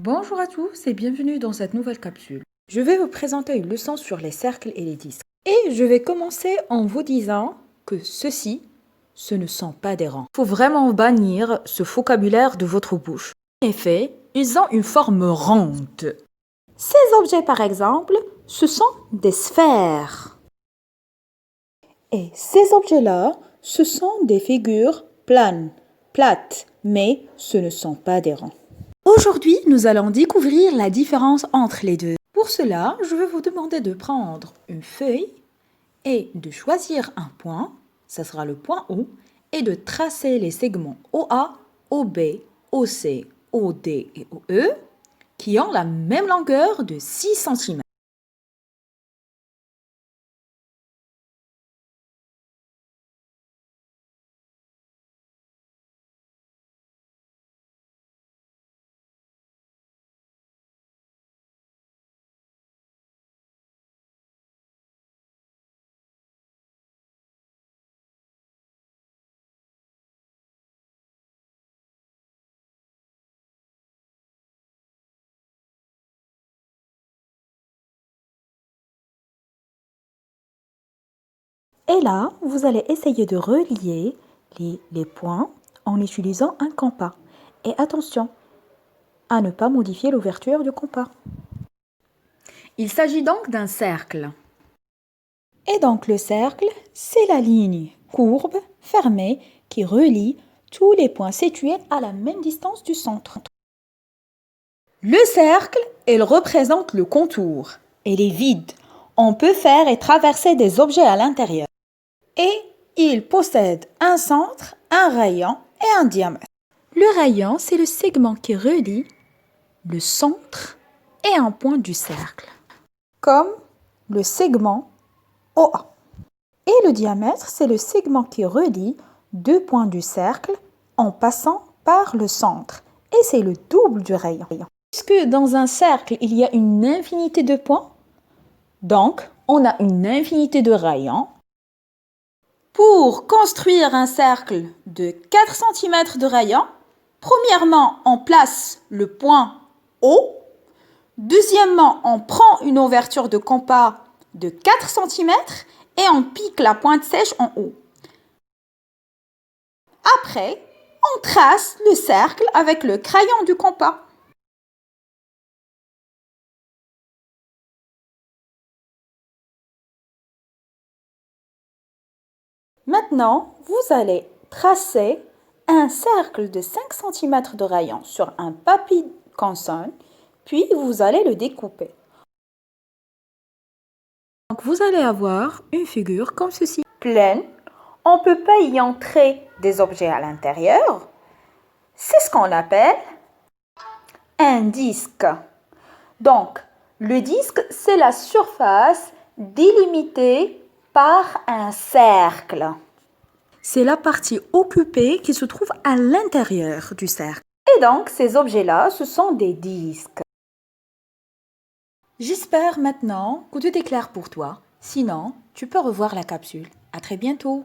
Bonjour à tous et bienvenue dans cette nouvelle capsule. Je vais vous présenter une leçon sur les cercles et les disques. Et je vais commencer en vous disant que ceci, ce ne sont pas des rangs. Il faut vraiment bannir ce vocabulaire de votre bouche. En effet, ils ont une forme ronde. Ces objets, par exemple, ce sont des sphères. Et ces objets-là, ce sont des figures plates, mais ce ne sont pas des rangs. Aujourd'hui, nous allons découvrir la différence entre les deux. Pour cela, je vais vous demander de prendre une feuille et de choisir un point, ça sera le point O, et de tracer les segments OA, OB, OC, OD et OE qui ont la même longueur de 6 cm. Et là, vous allez essayer de relier les points en utilisant un compas. Et attention à ne pas modifier l'ouverture du compas. Il s'agit donc d'un cercle. Et donc le cercle, c'est la ligne courbe fermée qui relie tous les points situés à la même distance du centre. Le cercle, il représente le contour. Il est vide. On peut faire et traverser des objets à l'intérieur. Et il possède un centre, un rayon et un diamètre. Le rayon, c'est le segment qui relie le centre et un point du cercle, comme le segment OA. Et le diamètre, c'est le segment qui relie deux points du cercle en passant par le centre. Et c'est le double du rayon. Puisque dans un cercle, il y a une infinité de points, donc on a une infinité de rayons. Pour construire un cercle de 4 cm de rayon, premièrement, on place le point O. Deuxièmement, on prend une ouverture de compas de 4 cm et on pique la pointe sèche en haut. Après, on trace le cercle avec le crayon du compas. Maintenant, vous allez tracer un cercle de 5 cm de rayon sur un papier consonne, puis vous allez le découper. Donc vous allez avoir une figure comme ceci. Pleine, on ne peut pas y entrer des objets à l'intérieur. C'est ce qu'on appelle un disque. Donc, le disque, c'est la surface délimitée par un cercle. C'est la partie occupée qui se trouve à l'intérieur du cercle. Et donc, ces objets-là, ce sont des disques. J'espère maintenant que tout est clair pour toi. Sinon, tu peux revoir la capsule. À très bientôt.